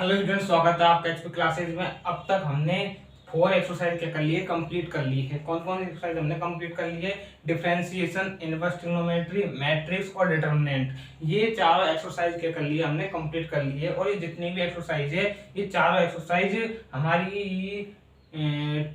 Hello student, स्वागत है आपका एचपी क्लासेज में। अब तक हमने 4 एक्सरसाइज क्या कर लिए, कंप्लीट कर ली है। कौन कौन एक्सरसाइज हमने कंप्लीट कर ली है? डिफरेंशिएशन, इनवर्स ट्रिग्नोमेट्री, मैट्रिक्स और डिटरमिनेंट। ये चारों एक्सरसाइज क्या कर लिए हमने, कंप्लीट कर ली है। और ये जितनी भी एक्सरसाइज है, ये चारों एक्सरसाइज हमारी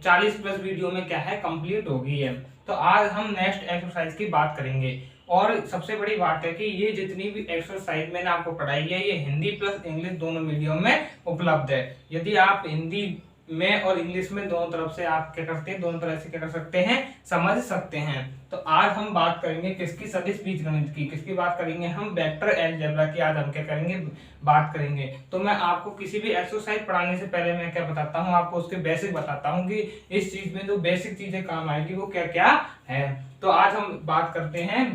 40 प्लस वीडियो में क्या है, कंप्लीट हो गई है। तो आज हम नेक्स्ट एक्सरसाइज की बात करेंगे। और सबसे बड़ी बात है कि ये जितनी भी एक्सरसाइज मैंने आपको पढ़ाई है, ये हिंदी प्लस इंग्लिश दोनों मीडियम में उपलब्ध है। यदि आप हिंदी में और इंग्लिश में दोनों तरफ से आप क्या करते हैं, दोनों तरह से क्या कर सकते हैं, समझ सकते हैं। तो आज हम बात करेंगे किसकी, सदिश बीजगणित की। किसकी बात करेंगे हम? वेक्टर अलजेब्रा की आज हम क्या करेंगे, बात करेंगे। तो मैं आपको किसी भी एक्सरसाइज पढ़ाने से पहले मैं क्या बताता हूँ, आपको उसके बेसिक बताता हूँ कि इस चीज में जो बेसिक चीजें काम आएगी वो क्या क्या है। तो आज हम बात करते हैं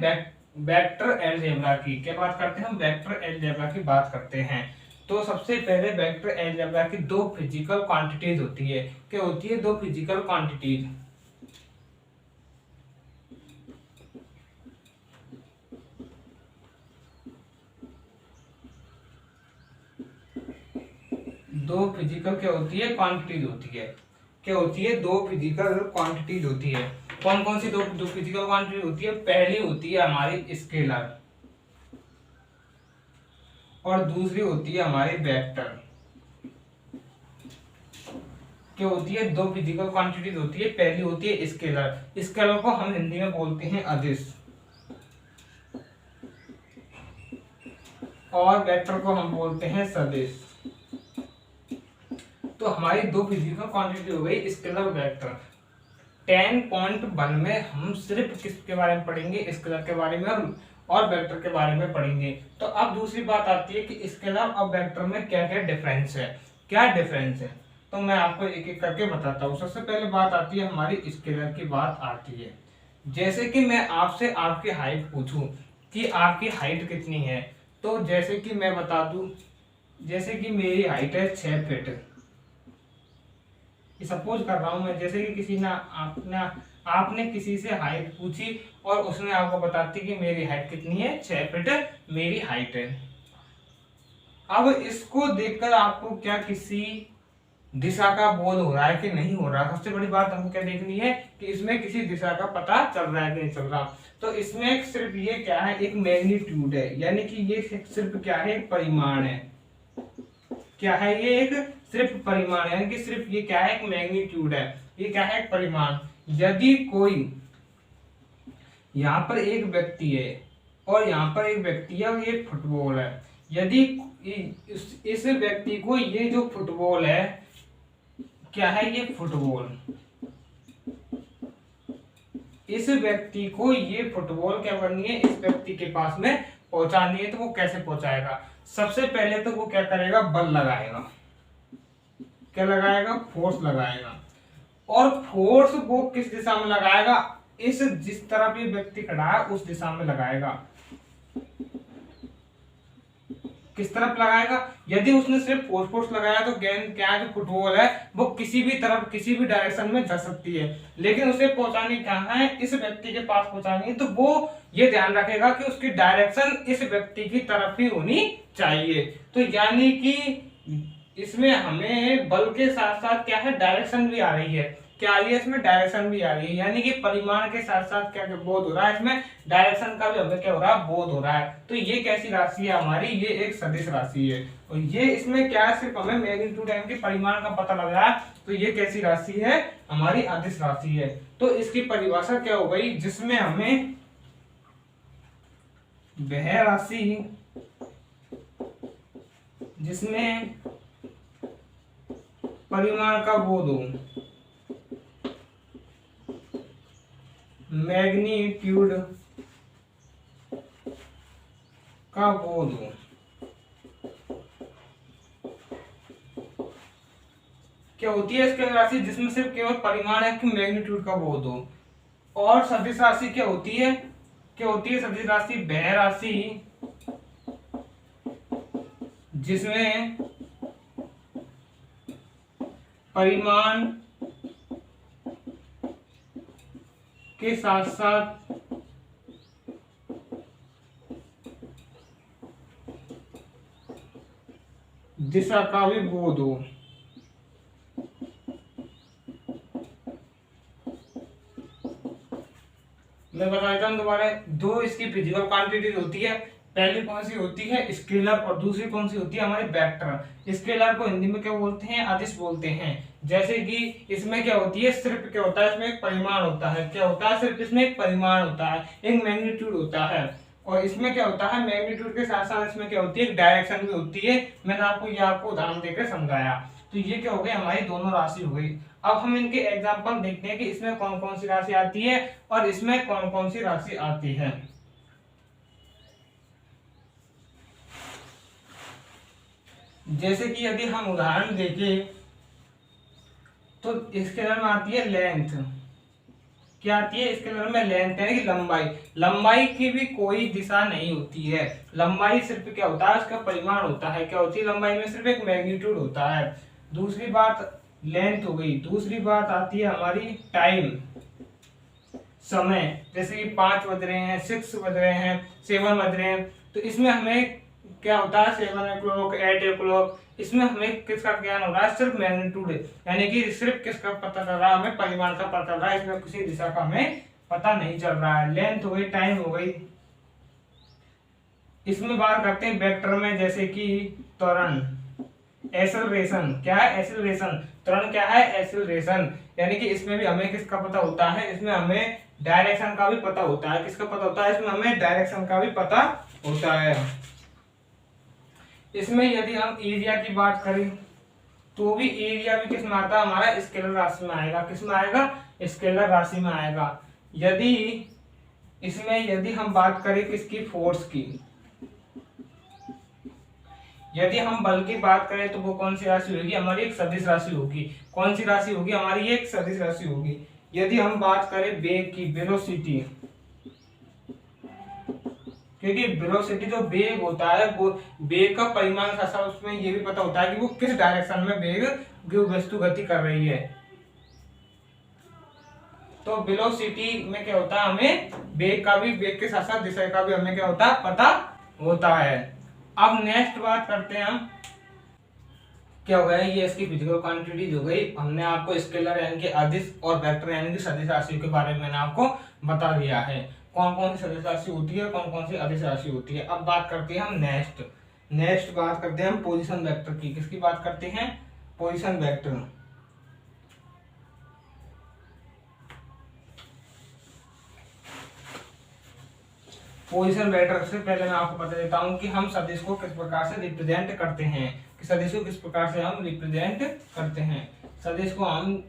वेक्टर अलजेब्रा की। क्या बात करते हैं हम? वेक्टर अलजेब्रा की बात करते हैं। तो सबसे पहले वेक्टर अलजेब्रा की दो फिजिकल क्वांटिटीज होती है। क्या होती है? दो फिजिकल क्वांटिटीज। दो फिजिकल क्या होती है, क्वांटिटीज होती है। क्या होती है? दो फिजिकल क्वांटिटीज होती है। कौन कौन सी दो फिजिकल क्वांटिटी होती है? पहली होती है हमारी स्केलर और दूसरी होती है हमारी वेक्टर। क्या होती है? दो फिजिकल क्वांटिटीज होती है। पहली होती है स्केलर। स्केलर को हम हिंदी में बोलते हैं अदिश, और वेक्टर को हम बोलते हैं सदिश। तो हमारी दो फिजिकल क्वांटिटी हो गई स्केलर वेक्टर। 10.1 में हम सिर्फ किसके बारे में पढ़ेंगे? स्केलर के बारे में और वेक्टर के बारे में पढ़ेंगे। तो अब दूसरी बात आती है कि स्केलर और वेक्टर में क्या क्या डिफरेंस है। क्या डिफरेंस है, तो मैं आपको एक एक करके बताता हूँ। सबसे पहले बात आती है हमारी स्केलर की बात आती है। जैसे कि मैं आपसे आपकी हाइट पूछूं कि आपकी हाइट कितनी है, तो जैसे कि मैं बता दूं, जैसे कि मेरी हाइट है 6 फीट। सपोज कर रहा हूं मैं, जैसे कि किसी ना आपने किसी से हाइट पूछी और उसने आपको बताती कि मेरी हाइट कितनी है, 6 फीट मेरी हाइट है। अब इसको देखकर आपको क्या किसी दिशा का बोध हो रहा है कि नहीं हो रहा? सबसे बड़ी बात हमको क्या देखनी है कि इसमें किसी दिशा का पता चल रहा है कि नहीं चल रहा। तो इसमें सिर्फ ये क्या है, एक मैग्नीट्यूड है, यानी कि ये सिर्फ क्या है, एक परिमाण है। क्या है ये? एक सिर्फ परिमाण है, यानी कि सिर्फ ये क्या है, एक मैग्नीट्यूड है। ये क्या है? एक परिमाण। यदि कोई यहाँ पर एक व्यक्ति है और यहाँ पर एक व्यक्ति है और ये फुटबॉल है, यदि इस व्यक्ति को ये जो फुटबॉल है, क्या है ये फुटबॉल, इस व्यक्ति को ये फुटबॉल क्या करनी है, इस व्यक्ति के पास में पहुंचानी है, तो वो कैसे पहुंचाएगा? सबसे पहले तो वो क्या करेगा, बल लगाएगा। क्या लगाएगा? फोर्स लगाएगा। और फोर्स वो किस दिशा में लगाएगा? इस जिस तरफ ये व्यक्ति खड़ा है उस दिशा में लगाएगा। किस तरफ लगाएगा? यदि उसने सिर्फ फोर्स लगाया तो गेंद क्या है, जो फुटबॉल है, वो किसी भी तरफ किसी भी डायरेक्शन में जा सकती है। लेकिन उसे पहुंचानी कहाँ है, इस व्यक्ति के पास पहुंचानी है, तो वो ये ध्यान रखेगा कि उसकी डायरेक्शन इस व्यक्ति की तरफ ही होनी चाहिए। तो यानी कि इसमें हमें बल के साथ साथ क्या है, डायरेक्शन भी आ रही है। क्या आ रही है? इसमें डायरेक्शन भी आ रही है, यानी कि परिमाण के साथ साथ क्या बोध हो रहा है, इसमें डायरेक्शन का भी हमें क्या हो रहा है, बोध हो रहा है। तो ये कैसी राशि है हमारी? ये एक सदिश राशि है। और ये इसमें क्या है, सिर्फ हमें मैग्नीट्यूड यानी कि परिमाण का पता लग रहा है। तो ये कैसी राशि है? हमारी अदिश राशि है। तो इसकी परिभाषा क्या हो गई, जिसमें हमें वह राशि जिसमें परिमाण का बोध हो, मैग्नीट्यूड का बोध हो, क्या होती है इसकी राशि? जिसमें सिर्फ केवल परिमाण है कि मैग्नीट्यूड का बोध हो। और सदिश राशि क्या होती है? क्या होती है सदिश राशि? वह राशि जिसमें परिमाण के साथ साथ दिशा का भी बोध हो। मैं बता देता हूँ दोबारा, दो इसकी फिजिकल क्वांटिटीज होती है। पहली कौन सी होती है, स्केलर, और दूसरी कौन सी होती है हमारी वेक्टर। स्केलर को हिंदी में क्या बोलते हैं, अदिश बोलते हैं। जैसे कि इसमें क्या होती है, सिर्फ क्या होता है, इसमें एक परिमाण होता है। क्या होता है, सिर्फ इसमें एक परिमाण होता है, एक मैग्नीट्यूड होता है। और इसमें क्या होता है, मैग्नीट्यूड के साथ साथ इसमें क्या होती है, एक डायरेक्शन भी होती है। मैंने आपको ये उदाहरण देकर समझाया। तो ये क्या हो गई, हमारी दोनों राशि हो गई। अब हम इनके एग्जाम्पल देखते हैं कि इसमें कौन कौन सी राशि आती है और इसमें कौन कौन सी राशि आती है। जैसे कि यदि हम उदाहरण देखें तो स्केलर में आती है लेंथ। क्या आती है स्केलर में, लेंथ यानी कि लंबाई। लंबाई की भी कोई दिशा नहीं होती है। लंबाई सिर्फ क्या होता है, उसका परिमाण होता है। क्या होती है लंबाई में, सिर्फ एक मैग्नीट्यूड होता है। दूसरी बात लेंथ हो गई। दूसरी बात आती है हमारी टाइम, समय। जैसे कि 5 बज रहे हैं, 6 बज रहे हैं, 7 बज रहे हैं, तो इसमें हमें क्या होता है, 7 o'clock, 8 o'clock, इसमें हमें किसका ज्ञान हो रहा है, सिर्फ मैग्नीट्यूड, यानी कि सिर्फ किसका पता चल रहा है, हमें परिमाण का पता चल रहा है। इसमें किसी दिशा का हमें पता नहीं चल रहा है। लेंथ हो गई, टाइम हो गई। इसमें बात करते हैं वेक्टर में, जैसे कि त्वरण, एक्सेलरेशन। क्या है, एक्सेलरेशन। त्वरण क्या है, एक्सेलरेशन। यानी कि इसमें भी हमें किसका पता होता है, इसमें हमें डायरेक्शन का भी पता होता है। किसका पता होता है, इसमें हमें डायरेक्शन का भी पता होता है। इसमें यदि हम एरिया की बात करें तो भी एरिया भी किस में आता है, हमारा स्केलर राशि में आएगा। किस में आएगा, स्केलर राशि में आएगा। यदि इसमें यदि हम बात करें किसकी, फोर्स की, यदि हम बल की बात करें तो वो कौन सी राशि होगी, हमारी एक सदिश राशि होगी। कौन सी राशि होगी, हमारी एक सदिश राशि होगी। यदि हम बात करें वेग की, वेलोसिटी, क्योंकि वेलोसिटी जो वेग होता है वो वेग का परिमाण के साथ उसमें ये भी पता होता है कि वो किस डायरेक्शन में वेग वस्तु गति कर रही है। तो वेलोसिटी में क्या होता है, हमें वेग का भी, वेग के साथ साथ दिशा का भी हमें क्या होता है, पता होता है। अब नेक्स्ट बात करते हैं हम, क्या हो गया, ये इसकी फिजिकल क्वांटिटीज हो गई। हमने आपको स्केलर यानी कि अदिश और वेक्टर यानी कि सदिश राशियों के बारे में मैंने आपको बता दिया है, कौन कौन सी सदिश राशि होती है, कौन कौन सी अदिश राशि होती है। अब बात करते हैं हम नेक्स्ट बात करते हैं हम पोजीशन वेक्टर की। किसकी बात करते हैं, पोजीशन वेक्टर। पोजीशन वेक्टर से पहले मैं आपको बता देता हूं कि हम सदिश को किस प्रकार से रिप्रेजेंट करते हैं, कि सदिश को किस प्रकार से हम रिप्रेजेंट करते हैं। सदिश को हम,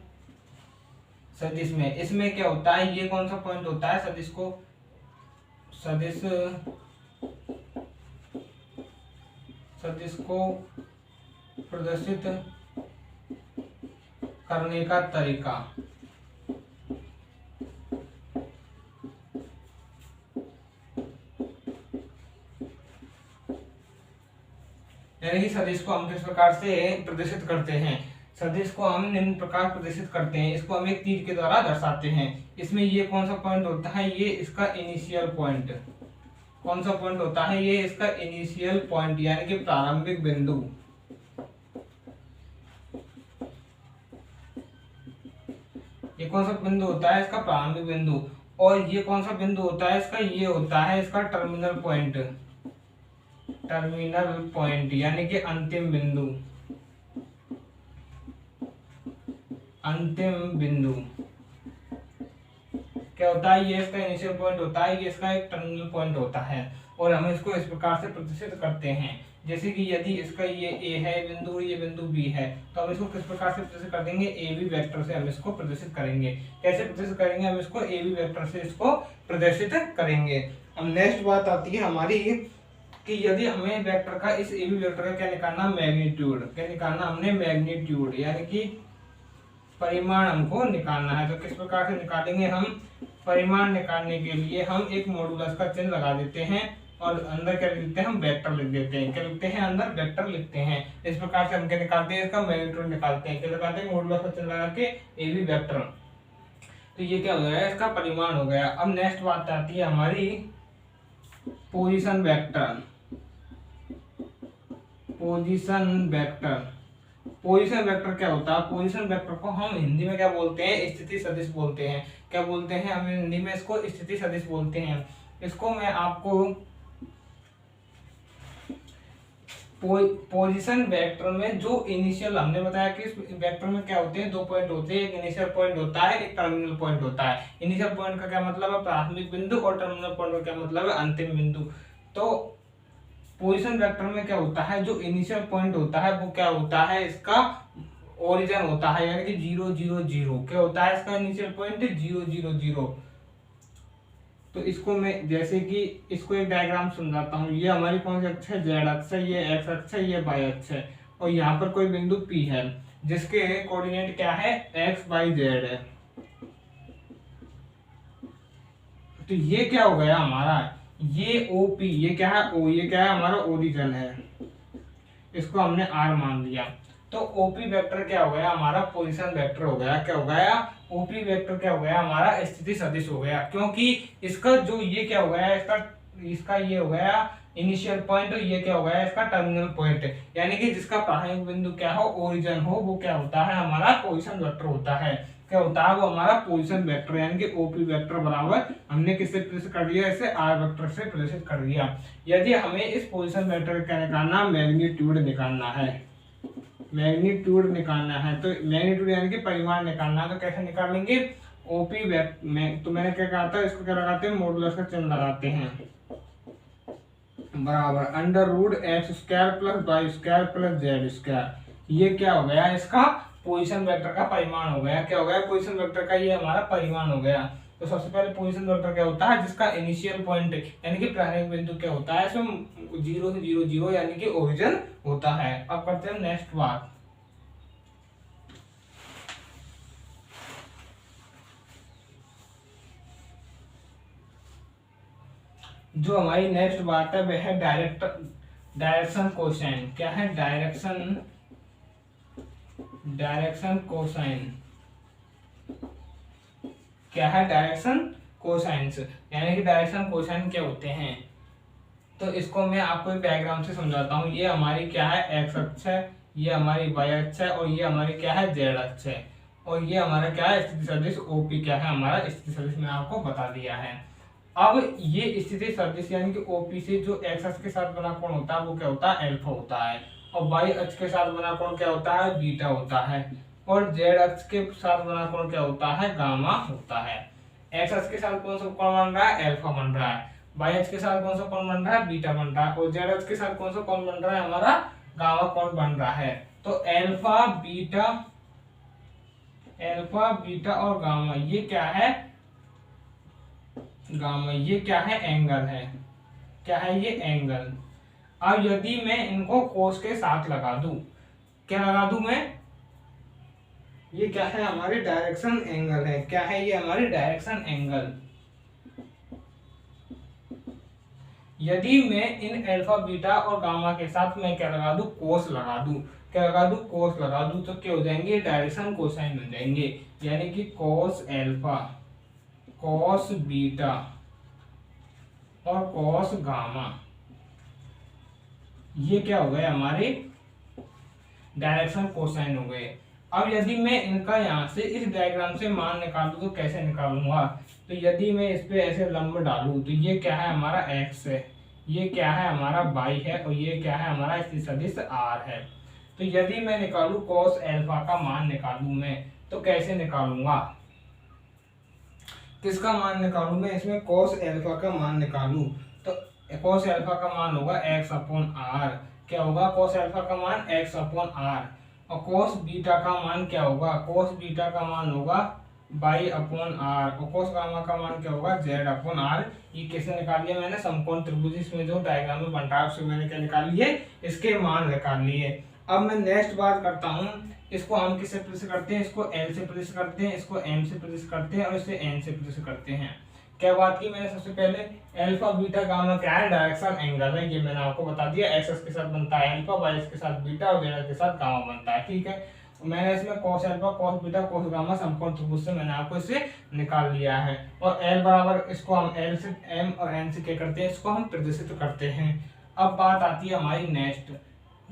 सदिश में इसमें क्या होता है, ये कौन सा पॉइंट होता है, सदिश को प्रदर्शित करने का तरीका। यानी कि सदिश को हम किस प्रकार से प्रदर्शित करते हैं। सदिश को हम निम्न प्रकार प्रदर्शित करते हैं। इसको हम एक तीर के द्वारा दर्शाते हैं। इसमें ये कौन सा पॉइंट होता है, ये इसका इनिशियल पॉइंट। कौन सा पॉइंट होता है, ये इसका इनिशियल पॉइंट यानी कि प्रारंभिक बिंदु। ये कौन सा बिंदु होता है, इसका प्रारंभिक बिंदु। और ये कौन सा बिंदु होता है इसका, ये होता है इसका टर्मिनल पॉइंट। टर्मिनल पॉइंट यानी कि अंतिम बिंदु, अंतिम बिंदु। क्या होता है, ये इसका इनिशियल पॉइंट होता है, ये इसका एक टर्मिनल पॉइंट होता है। और हम इसको इस प्रकार से प्रदर्शित करते हैं, जैसे कि यदि इसका ये ए है बिंदु और ये बिंदु बी है, तो हम इसको किस प्रकार से प्रदर्शित कर देंगे, ए बी वेक्टर से हम इसको प्रदर्शित करेंगे। कैसे प्रदर्शित करेंगे, हम इसको ए बी वेक्टर से इसको प्रदर्शित करेंगे। अब नेक्स्ट बात आती है हमारी कि यदि हमें वेक्टर का, इस ए बी वेक्टर का क्या निकालना, मैग्नीट्यूड। क्या निकालना हमने, मैग्नीट्यूड यानी कि परिमाण हमको निकालना है। तो किस प्रकार से निकालेंगे हम, परिमाण निकालने के लिए हम एक मॉडुलस का चिन्ह लगा देते हैं और अंदर क्या लिखते हैं, हम वेक्टर लिख देते हैं। क्या लिखते हैं, अंदर वेक्टर लिखते हैं। इस प्रकार से हम क्या निकालते हैं, इसका मैग्नीट्यूड निकालते हैं। क्या लगाते हैं, मॉडुलस का चिन्ह लगा के ए बी वेक्टर। तो ये क्या हो गया, इसका परिमाण हो गया। अब नेक्स्ट बात आती है हमारी position vector. Position vector. Position vector क्या होता है? पोजीशन वेक्टर को हम हिंदी में क्या बोलते हैं? स्थिति सदिश बोलते हैं। क्या बोलते हैं? हम हिंदी में इसको स्थिति सदिश बोलते हैं। इसको मैं आपको पोजीशन वेक्टर में जो इनिशियल हमने बताया कि इस वेक्टर में क्या होते हैं? 2 पॉइंट होते हैं, एक इनिशियल पॉइंट होता है, एक टर्मिनल पॉइंट होता है। इनिशियल पॉइंट का क्या मतलब है? प्राथमिक बिंदु, और टर्मिनल पॉइंट का क्या मतलब है? अंतिम बिंदु। तो पोजीशन वेक्टर में क्या होता है? जो इनिशियल पॉइंट होता है वो क्या होता है? इसका ओरिजिन होता है, यानी कि 0 0 0। क्या होता है इसका इनिशियल पॉइंट? 0 0 0। तो इसको मैं जैसे कि इसको एक डायग्राम समझाता हूँ। ये हमारी कौन सी अक्ष है? जेड अक्ष है, ये एक्स अक्ष है, ये वाई अक्ष है, और यहाँ पर कोई बिंदु P है जिसके कोऑर्डिनेट क्या है? एक्स वाई जेड है। तो ये क्या हो गया हमारा? ये OP, ये क्या है? O, ये क्या है? हमारा ओरिजिन है। इसको हमने R मान लिया। तो OP वेक्टर क्या हो गया? हमारा पोजीशन वेक्टर हो गया। क्या हो गया? OP वेक्टर क्या हो गया? हमारा स्थिति सदिश हो गया, क्योंकि इसका जो ये क्या हो गया? इसका ये हो गया इनिशियल पॉइंट, और ये क्या हो गया? इसका टर्मिनल पॉइंट। यानी कि जिसका प्रारंभिक बिंदु क्या हो? ओरिजिन हो, वो क्या होता है? हमारा पोजीशन वेक्टर होता है। क्या होता है? वो हमारा पोजीशन वेक्टर, यानी कि OP वेक्टर बराबर हमने किससे प्रेषित कर दिया? इसे R वेक्टर से प्रेषित कर दिया। यदि हमें इस पोजीशन वेक्टर का निकालना, मैग्नीट्यूड निकालना है, मैग्नीट्यूड निकालना है, तो मैग्नीट्यूड यानी कि परिमाण निकालना है, तो कैसे निकालेंगे? OP वेक्टर तो मैंने क्या कहा था? इसको क्या लगाते हैं? मॉडुलस का चिन्ह लगाते हैं, बराबर under root X square plus Y square plus Z square. ये क्या हो गया? इसका पोजीशन वेक्टर का परिमाण हो गया। क्या हो गया? पोजीशन वेक्टर का ये हमारा परिमाण हो गया। तो सबसे पहले पोजीशन वेक्टर क्या होता है? जिसका इनिशियल पॉइंट यानी कि प्रारंभिक बिंदु क्या होता है? इसमें 0 से 0 0 यानी कि ओरिजिन होता है। अब करते हैं नेक्स्ट बात। जो हमारी नेक्स्ट बात है वह है डायरेक्शन कोसाइन। क्या है? Direction cosine. क्या है? डायरेक्शन कोसाइंस, यानी कि डायरेक्शन कोसाइन क्या होते हैं? तो इसको मैं आपको एक डायग्राम से समझाता हूँ। ये हमारी क्या है? एक्स अक्ष है, ये हमारी वाई अक्ष है, और ये हमारी क्या है? जेड अक्ष है, और ये हमारा क्या है? स्थिति सदिश OP क्या है? हमारा स्थिति सदिश मैंने आपको बता दिया है। अब ये स्थिति सदिश यानी कि OP से जो एक्स अक्ष के साथ बना कोण होता है वो क्या होता है? अल्फा होता है, और वाई अक्ष के साथ बना कोण क्या होता है? बीटा होता है, और जेड अक्ष के साथ बना कोण क्या होता है? गामा होता है। एक्स अक्ष के साथ कौन सा कोण बन रहा है? अल्फा बन रहा है। वाई अक्ष के साथ कौन सा कोण बन रहा है? बीटा बन रहा है, और जेड अक्ष के साथ कौन सा कोण बन रहा है? हमारा गामा कोण बन रहा है। तो अल्फा बीटा और गामा, ये क्या है? गामा, ये क्या है? एंगल है। क्या है? ये एंगल। अब यदि मैं इनको कोस के साथ लगा दूं, क्या लगा दूं मैं? ये क्या है? हमारी डायरेक्शन एंगल है। क्या है? ये हमारी डायरेक्शन एंगल। यदि मैं इन अल्फा बीटा और गामा के साथ मैं क्या लगा दूं? कोस लगा दूं। क्या लगा दूं? कोस लगा दूं, तो क्या हो जाएंगे? डायरेक्शन कोसाइन बन जाएंगे, यानी कि कोस अल्फा, कोस बीटा और कोस गामा। ये क्या हो गए? हमारे डायरेक्शन कोसाइन हो गए। अब यदि मैं इनका यहाँ से इस डायग्राम से मान निकालूं तो कैसे निकालूंगा? तो यदि मैं इस पे ऐसे लंब डालूं तो ये क्या है? हमारा x है, ये क्या है? हमारा y है, और ये क्या है? हमारा स्थिति सदिश r है। तो यदि मैं निकालूं cos अल्फा का मान निकालूं मैं, तो कैसे निकालूंगा? किसका मान निकालूं मैं? इसमें cos अल्फा का मान निकालूं तो cos अल्फा का मान होगा x/r। क्या होगा? cos अल्फा का मान x/r, और cos बीटा का मान क्या होगा? cos बीटा का मान होगा y/r, और cos गामा का मान क्या होगा? z/r। ये कैसे निकाल लिया मैंने? समकोण त्रिभुज इसमें जो डायग्राम में बन रहा है उससे मैंने क्या निकाल लिए? इसके मान निकाल लिए। अब मैं नेक्स्ट बात करता हूँ। इसको हम किससे प्रेषित करते हैं? इसको L से प्रेषित करते हैं, इसको M से प्रेषित करते हैं, और इसे N से प्रेषित करते हैं। क्या बात की मैंने? सबसे पहले अल्फा बीटा गामा क्या है? डायरेक्शन एंगल है, ये मैंने आपको बता दिया। एक्स के साथ बनता है अल्फा, वाई के साथ बीटा, और जेड के साथ गामा बनता है। ठीक है, मैंने इसमें cos alpha, cos beta, cos gamma समकोण त्रिभुज से मैंने आपको इसे निकाल लिया है। और L बराबर, इसको हम L से M और N से क्या करते हैं? इसको हम प्रदर्शित करते हैं। अब बात आती है हमारी नेक्स्ट।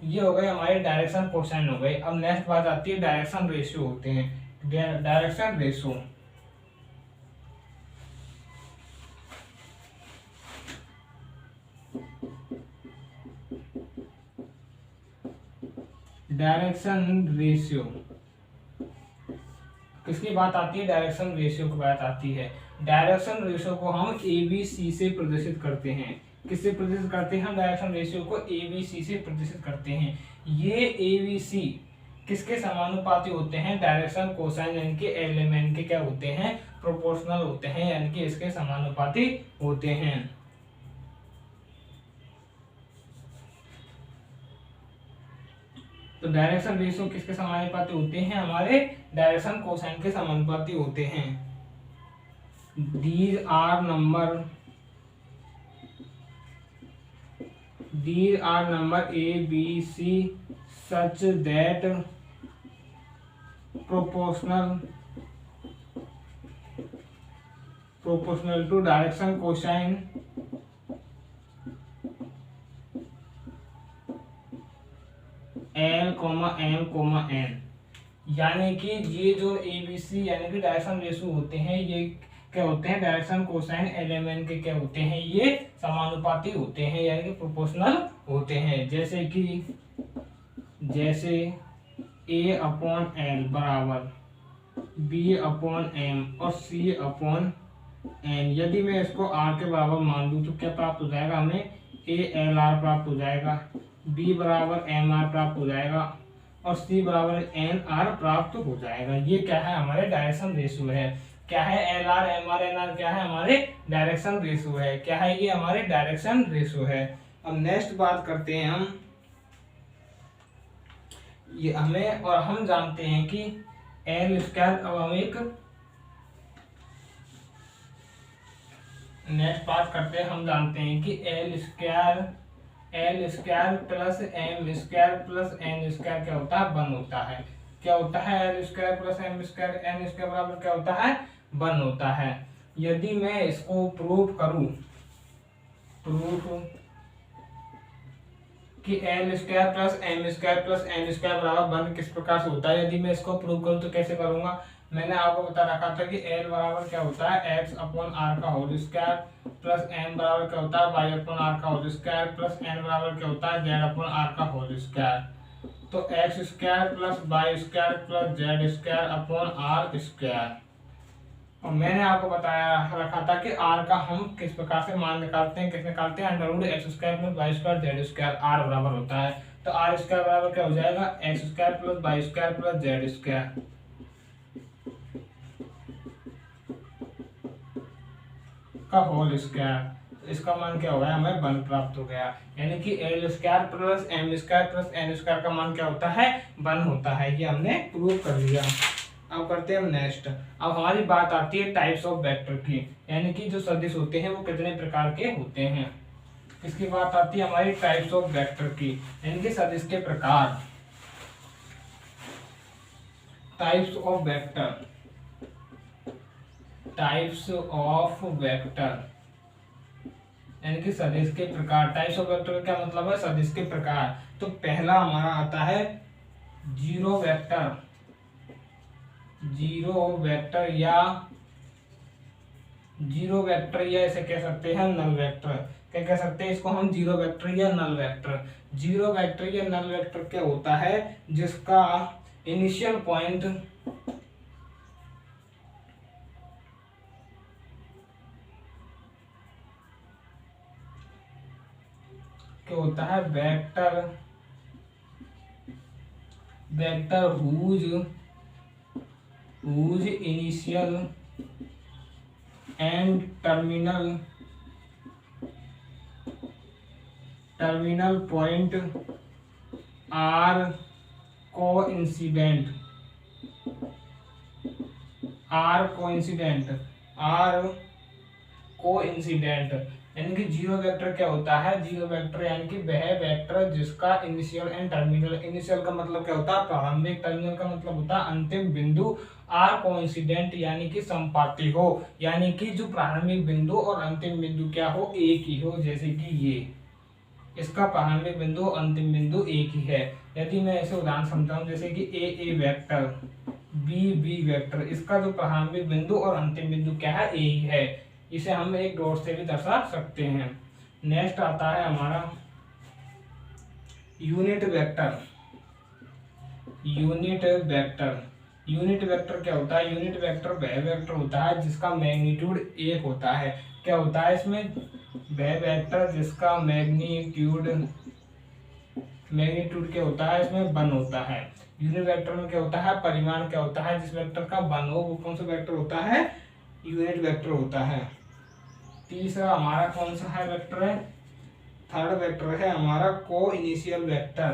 ये हो गए हमारे डायरेक्शन कोसाइन हो गए। अब नेक्स्ट बात आती है डायरेक्शन रेशियो होते हैं। डायरेक्शन रेशियो, डायरेक्शन रेशियो किसकी बात आती है? डायरेक्शन रेशियो की बात आती है। डायरेक्शन रेशियो को हम ABC से प्रदर्शित करते हैं। किससे प्रदर्शित करते हैं? हम डायरेक्शन रेशियो को ABC से प्रदर्शित करते हैं। ये ABC किसके समानुपाती होते हैं? डायरेक्शन कोसाइन यानी कि एलिमेंट के क्या होते हैं? प्रोपोर्शनल होते हैं, यानी कि इसके समानुपाती होते हैं। तो डायरेक्शन रेशियो किसके समानुपाती होते हैं? हमारे डायरेक्शन कोसाइन के समानुपाती होते हैं। These are number A, B, C such that proportional to direction cosine L, M, N, यानी कि ये जो ABC यानी कि डायरेक्शन रेशियो होते हैं, ये क्या होते हैं? डायरेक्शन कोसाइन एलिमेंट के क्या होते हैं? ये समानुपाती होते हैं, यानी कि प्रोपोर्शनल होते हैं। जैसे A/L बराबर B/M और C/N। यदि मैं इसको R के बराबर मान लूँ तो क्या प्राप्त हो जाएगा? हमें ALR प्राप्त हो जाएगा, B बराबर MR प्राप्त हो जाएगा और C बराबर NR प्राप्त हो जाएगा। ये क्या है? हमारे डायरेक्शन रेशियो है। क्या है? LR, MR, NR क्या है? हमारे डायरेक्शन रेशियो है। क्या है? ये हमारे डायरेक्शन रेशियो है। अब नेक्स्ट बात करते हैं हम, ये हम जानते हैं कि L स्क्वायर। अब हम एक नेक्स्ट बात करते हैं, हम जानते हैं कि L square plus M square plus N square क्या होता है? 1 होता है। क्या होता है? L square plus M square N square बराबर क्या होता है? 1 होता है। यदि मैं इसको प्रूफ करूं, कि L square plus M square plus N square बराबर 1 किस प्रकार से होता है, यदि मैं इसको प्रूव करूं तो कैसे करूंगा? मैंने आपको बता रखा था कि L बराबर क्या होता है? x/r का होल स्क्वायर प्लस M बराबर क्या होता है? y/r का होल स्क्वायर प्लस N बराबर क्या होता है? z/r का होल स्क्वायर। तो x square plus y square plus z square upon r square. और मैंने आपको बताया रखा था कि r का हम किस प्रकार से मान निकालते हैं? किस निकालते हैं? √x square plus y square z square. r बराबर होता है, तो r स्क्वायर बराबर क्या हो जाएगा? x square plus y square plus z square का होल स्क्वायर। इसका मान क्या हो गया? हमें 1 प्राप्त हो गया। यानी कि L square plus M square plus N square का मान क्या होता है? 1 होता है। ये हमने प्रूव कर लिया। अब करते हैं हम नेक्स्ट। अब हमारी बात आती है टाइप्स ऑफ वेक्टर की, यानी कि जो सदिश होते हैं वो कितने प्रकार के होते हैं। इसकी बात आती है हमारी टाइप्स ऑफ वेक्टर की, यानी कि सदिश के प्रकार। टाइप्स ऑफ वेक्टर, यानी कि सदिश के प्रकार। टाइप्स ऑफ वेक्टर का क्या मतलब है? सदिश के प्रकार। तो पहला हमारा आता है जीरो वेक्टर या इसे कह सकते हैं नल वेक्टर। क्या कह सकते हैं इसको हम? जीरो वेक्टर या नल वेक्टर। जीरो वेक्टर या नल वेक्टर क्या होता है? जिसका इनिशियल पॉइंट क्या होता है? Vector whose initial and terminal point are coincident, यानी कि जीरो वेक्टर क्या होता है? जीरो वेक्टर यानी कि वह वेक्टर जिसका इनिशियल एंड टर्मिनल, इनिशियल का मतलब क्या होता है? प्रारंभिक, टर्मिनल का मतलब होता है अंतिम बिंदु, आर कोइंसिडेंट यानी कि संपाती हो, यानी कि जो प्रारंभिक बिंदु और अंतिम बिंदु क्या हो? एक ही हो। जैसे कि ये इसका प्रारंभिक बिंदु अंतिम बिंदु एक ही है। यदि मैं इसे उदाहरण समझाऊं, जैसे कि ए वेक्टर, बी वेक्टर, इसका जो प्रारंभिक बिंदु और अंतिम बिंदु क्या है, ए ही है। इसे हम एक डॉट से भी दर्शा सकते हैं। नेक्स्ट आता है हमारा unit vector. Unit vector, unit vector क्या होता है? यूनिट वेक्टर वह वेक्टर होता है जिसका मैग्नीट्यूड एक होता है। क्या होता है इसमें? वह वेक्टर जिसका मैग्नीट्यूड क्या होता है, इसमें 1 होता है। यूनिट वेक्टर में क्या होता है? परिमाण क्या होता है? जिस वेक्टर का 1 हो वो कौन सा वेक्टर होता है? यूनिट वेक्टर होता है। तीसरा हमारा कौन सा है वेक्टर है? थर्ड वेक्टर है हमारा को इनिशियल वेक्टर।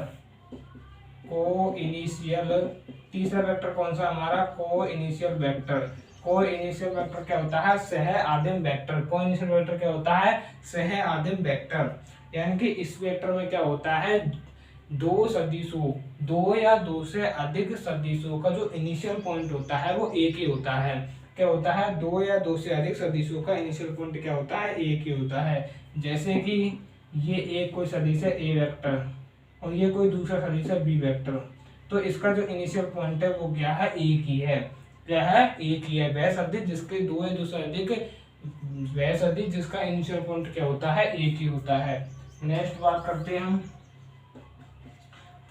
को इनिशियल, तीसरा वेक्टर कौन सा हमारा? को इनिशियल वेक्टर। को इनिशियल वेक्टर क्या होता है? सह आदिम वेक्टर। को इनिशियल वेक्टर क्या होता है? सह आदिम वेक्टर। यानी कि इस वेक्टर में क्या होता है? दो सदिशों, दो या दो से अधिक सदिशों का जो इनिशियल पॉइंट होता है वो एक ही होता है। क्या होता है? दो या दो से अधिक सदिशों का इनिशियल पॉइंट क्या होता है? एक ही होता है। जैसे कि ये एक कोई सदिश है ए वेक्टर और ये कोई दूसरा सदिश है बी वेक्टर, तो इसका जो इनिशियल पॉइंट है वो क्या है? एक ही है। क्या है? एक ही है। वह सदिश जिसके दो या दो से अधिक, वह सदिश जिसका इनिशियल पॉइंट क्या होता है? एक ही होता है। नेक्स्ट बात करते हैं हम,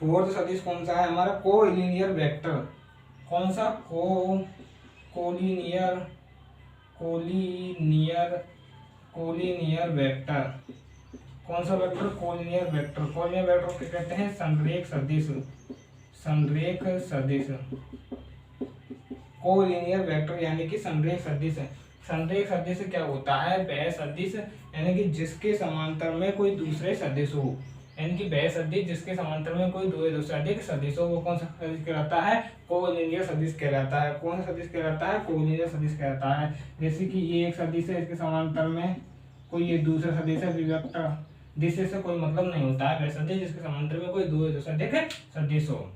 फोर्थ सदिश कौन सा है हमारा? Collinear vector. कौन सा? Collinear collinear collinear vector. कौन सा vector? Collinear vector. Collinear vector को कहते हैं संरेख सदिश। संरेख सदिश, कोलिनियर वेक्टर यानी कि संरेख सदिश। संरेख सदिश क्या होता है? वह सदिश यानी कि जिसके समांतर में कोई दूसरे सदिश हो, यानी कि वह सदिश जिसके समांतर में कोई दो या दो से अधिक सदिश हो, वो कौन सा सदिश कहलाता है? कोलिनियर सदिश कहलाता है। कौन सा सदिश कहलाता है? कोलिनियर सदिश कहलाता है। जैसे कि ये एक सदिश है, इसके समांतर में कोई ये दूसरा सदिश है बी वेक्टर, जिससे से कोई मतलब नहीं होता है। वह सदिश जिसके समांतर में कोई दो या दो से अधिक सदिश हो,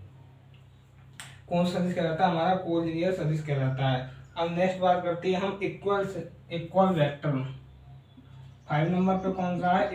कौन सा सदिश कहलाता है? हमारा कोलिनियर सदिश कहलाता है। अब नेक्स्ट बात करते हैं हम इक्वल वेक्टर। 5 नंबर पे कौन सा है?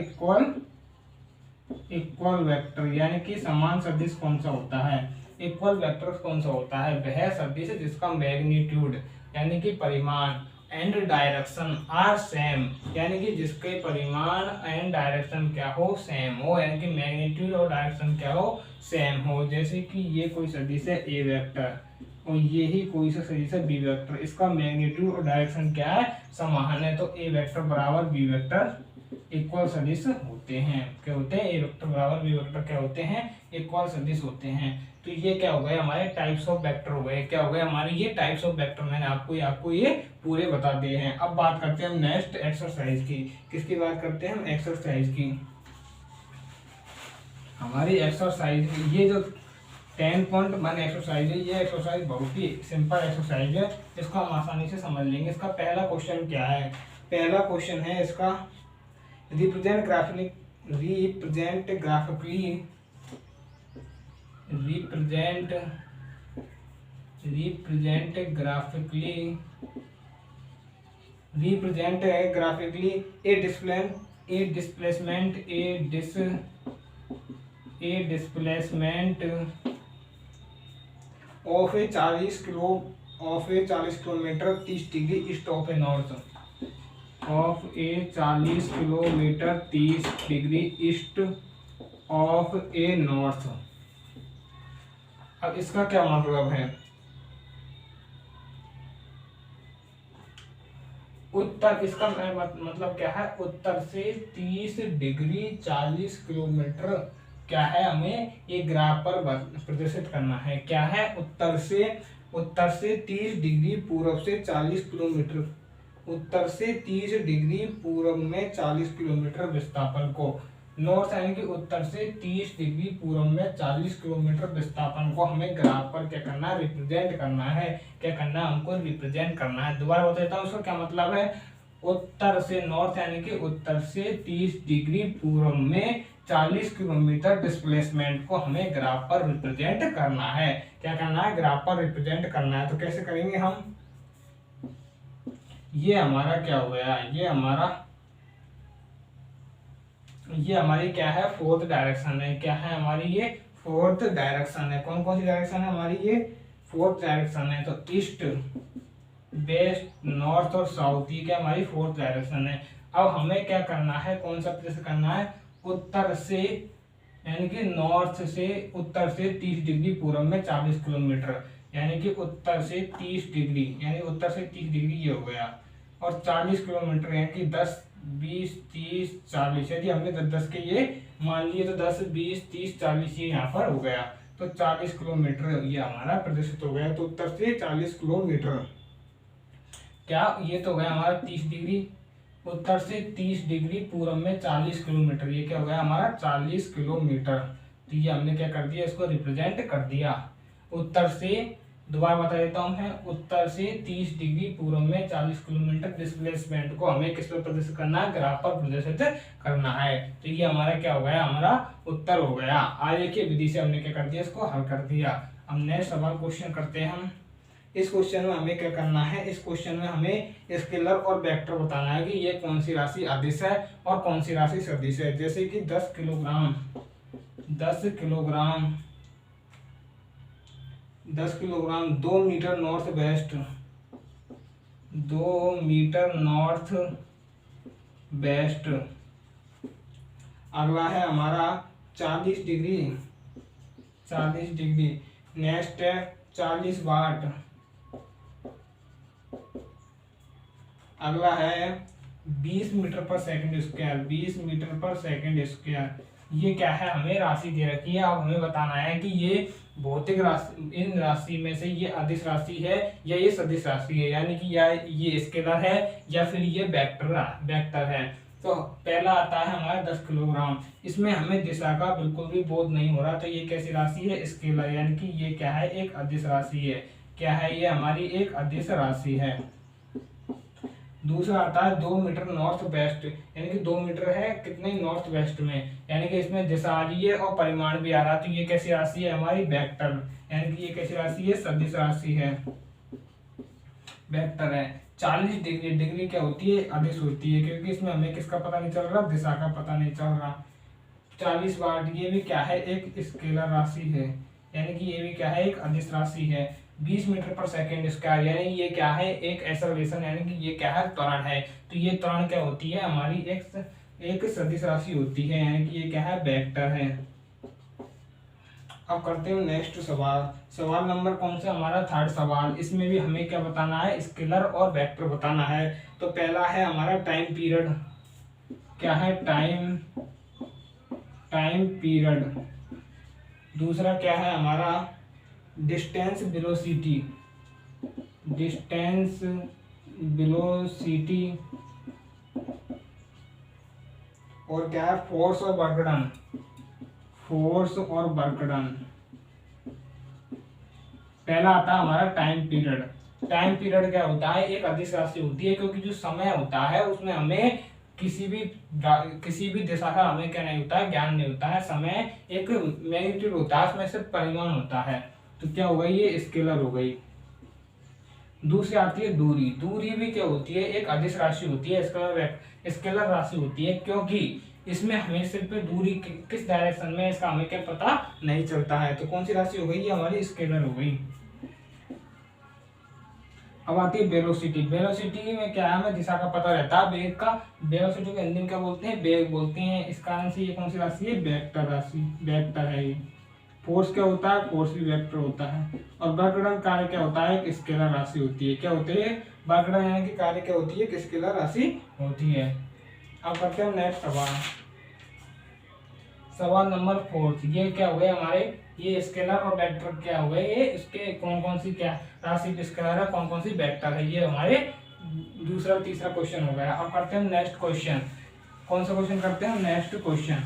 इक्वल वेक्टर यानी कि समान सदिश कौन सा होता है? इक्वल वेक्टर कौन सा होता है? वह सदिश जिसका मैग्नीट्यूड यानी कि परिमाण एंड डायरेक्शन आर सेम, यानी कि जिसके परिमाण एंड डायरेक्शन क्या हो? सेम हो, यानी कि मैग्नीट्यूड और डायरेक्शन क्या हो? सेम हो। जैसे कि ये कोई सदिश है ए वेक्टर और ये ही कोई सा सदिश है बी वेक्टर, इसका मैग्नीट्यूड और डायरेक्शन क्या है? समान है, तो ए वेक्टर बराबर बी वेक्टर इक्वल सदिश होते हैं। क्या होते हैं? ए वेक्टर बराबर बी वेक्टर क्या होते हैं? इक्वल सदिश होते हैं। तो ये क्या हो गए? हमारे टाइप्स ऑफ वेक्टर हो गए। क्या हो गए हमारे? ये टाइप्स ऑफ वेक्टर मैंने आपको ये पूरे बता दिए हैं। अब बात करते हैं हम नेक्स्ट एक्सरसाइज की। किसकी बात करते हैं हम? एक्सरसाइज की। हमारी एक्सरसाइज, ये जो 10.1 एक्सरसाइज है, ये एक्सरसाइज बहुत ही सिंपल एक्सरसाइज है, इसको हम आसानी से समझ लेंगे। इसका पहला क्वेश्चन क्या है? पहला क्वेश्चन है इसका, represent graphically a displacement of a 40 kilometre 30 degree east of A north, of A 40 kilometre 30 degree east of A north. अब इसका क्या मतलब है? उत्तर, इसका मतलब क्या है? उत्तर से 30 डिग्री 40 किलोमीटर क्या है, हमें ये ग्राफ पर प्रदर्शित करना है। क्या है? उत्तर से 30 डिग्री पूर्व से 40 किलोमीटर, उत्तर से 30 डिग्री पूर्व में 40 किलोमीटर विस्थापन को, नॉर्थ यानी कि उत्तर से 30 डिग्री पूर्व में 40 किलोमीटर विस्थापन को हमें ग्राफ पर क्या करना है? रिप्रेजेंट करना है। क्या करना है? हमको रिप्रेजेंट करना है। दोबारा बता देता हूँ उसका क्या मतलब है। उत्तर से, नॉर्थ यानी कि उत्तर से 30 डिग्री पूर्व में 40 किलोमीटर डिस्प्लेसमेंट को हमें ग्राफ पर रिप्रेजेंट करना है। क्या करना है? ग्राफ पर रिप्रेजेंट करना है। तो कैसे करेंगे हम? ये हमारा क्या हो गया? ये हमारा ये हमारी क्या है, फोर्थ डायरेक्शन है। क्या है हमारी, ये फोर्थ डायरेक्शन है। कौन कौन सी डायरेक्शन है हमारी, ये फोर्थ डायरेक्शन है। तो ईस्ट, वेस्ट, नॉर्थ और साउथ, ये क्या हमारी फोर्थ डायरेक्शन है। अब हमें क्या करना है, कौन सा प्लेस करना है, उत्तर से, यानी कि नॉर्थ से, उत्तर से 30 डिग्री पूर्व में 40 किलोमीटर, यानी कि उत्तर से 30 डिग्री, यानी उत्तर से 30 डिग्री ये हो गया, और 40 किलोमीटर, यानी कि 10, 20, 30, 40, यदि हमने 10 के ये मान लिए तो 10, 20, 30, 40 ये यहाँ पर हो गया, तो 40 किलोमीटर ये हमारा प्रदर्शित हो गया। तो उत्तर से 40 किलोमीटर, क्या ये तो हो गया हमारा 30 डिग्री, उत्तर से 30 डिग्री पूर्व में 40 किलोमीटर, ये क्या हो गया हमारा 40 किलोमीटर। तो ये हमने क्या कर दिया, इसको रिप्रेजेंट कर दिया। उत्तर से, दोबारा बता देता हूँ मैं, उत्तर से 30 डिग्री पूर्व में 40 किलोमीटर डिस्प्लेसमेंट को हमें किस पर प्रदर्शित करना है, ग्राफ पर प्रदर्शित करना है। तो ये हमारा क्या हो गया, हमारा उत्तर हो गया। आगे की विधि से हमने क्या कर दिया, इसको हल कर दिया। अब नेक्स्ट सवाल क्वेश्चन करते हैं हम। इस क्वेश्चन में हमें क्या करना है, इस क्वेश्चन में हमें स्केलर और वेक्टर बताना है कि ये कौन सी राशि अदिश है और कौन सी राशि सदिश है। जैसे कि 10 kilogram 2 metre north west, 2 metre north west. अगला है हमारा 40 डिग्री। नेक्स्ट है 40 वाट। अगला है 20 मीटर पर सेकंड स्क्वायर, 20 मीटर पर सेकंड स्क्वायर। ये क्या है, हमें राशि दे रखी है। अब हमें बताना है कि ये भौतिक राशि, इन राशि में से ये अदिश राशि है या ये सदिश राशि है, यानी कि या ये स्केलर है या फिर ये वेक्टर है। तो पहला आता है हमारा 10 किलोग्राम। इसमें हमें दिशा का बिल्कुल भी बोध नहीं हो रहा, तो ये कैसी राशि है, स्केलर, यानी कि ये क्या है, एक अदिश राशि है। क्या है, ये हमारी एक अदिश राशि है। दूसरा आता है 2 मीटर नॉर्थ वेस्ट, यानी कि 2 मीटर है कितने, नॉर्थ वेस्ट में, यानी कि इसमें दिशा आ रही है और परिमाण भी आ रहा है। तो ये कैसी राशि है हमारी, वेक्टर, यानी कि ये कैसी राशि है, सदिश राशि है, वेक्टर है। 40 डिग्री क्या होती है, अदिश होती है, क्योंकि इसमें हमें किसका पता नहीं चल रहा, दिशा का पता नहीं चल रहा। 40 वाट ये भी क्या है, एक स्केलर राशि है, यानी कि ये भी क्या है, एक अदिश राशि है। 20 मीटर पर सेकंड स्क्वायर, यानी ये क्या है, एक एक्सेलरेशन, यानी कि ये क्या है, त्वरण है। तो ये त्वरण क्या होती है हमारी, एक सदिश राशि होती है, यानी कि ये क्या है, वेक्टर है। अब करते हैं नेक्स्ट सवाल नंबर कौन सा हमारा, थर्ड सवाल। इसमें भी हमें क्या बताना है, स्केलर और वेक्टर बताना है। तो पहला है हमारा टाइम पीरियड। क्या है, टाइम पीरियड। दूसरा क्या है हमारा, डिस्टेंस वेलोसिटी। और क्या है, फोर्स और वर्क डन। पहला आता है हमारा टाइम पीरियड। टाइम पीरियड क्या होता है, एक अदिश राशि होती है, क्योंकि जो समय होता है उसमें हमें किसी भी दिशा का हमें क्या नहीं होता है, ज्ञान नहीं होता है। समय एक मैग्नीट्यूड होता है, उसमें सिर्फ परिमाण होता है। तो क्या हो गई, ये स्केलर हो गई। दूसरी आती है दूरी भी क्या होती है, एक अदिश राशि होती है, स्केलर राशि होती है, क्योंकि इसमें हमें सिर्फ दूरी किस डायरेक्शन में, इसका हमें क्या पता नहीं चलता है। तो कौन सी राशि हो गई, ये हमारी स्केलर हो गई। अब आती है वेलोसिटी में क्या है, हमें दिशा का पता रहता है, वेग का। वेलोसिटी को हिंदी में क्या बोलते हैं, वेग बोलते हैं। इस कारण से ये कौन सी राशि है, वेक्टर है ये। फोर्स क्या होता है, फोर्स भी वेक्टर होता है। और वर्कडन कार्य क्या होता है, एक स्केलर राशि होती है। क्या होती है, वर्कडन यानी कि कार्य क्या होती है, एक स्केलर राशि होती है। अब करते हैं नेक्स्ट सवाल नंबर 4। ये क्या हो गया हमारे, ये स्केलर और वेक्टर क्या हो गए, ये इसके कौन कौन सी क्या राशि स्केलर है, कौन कौन सी वेक्टर है, ये हमारे दूसरा तीसरा क्वेश्चन हो गया। अब करते हैं नेक्स्ट क्वेश्चन। कौन सा क्वेश्चन करते हैं, नेक्स्ट क्वेश्चन।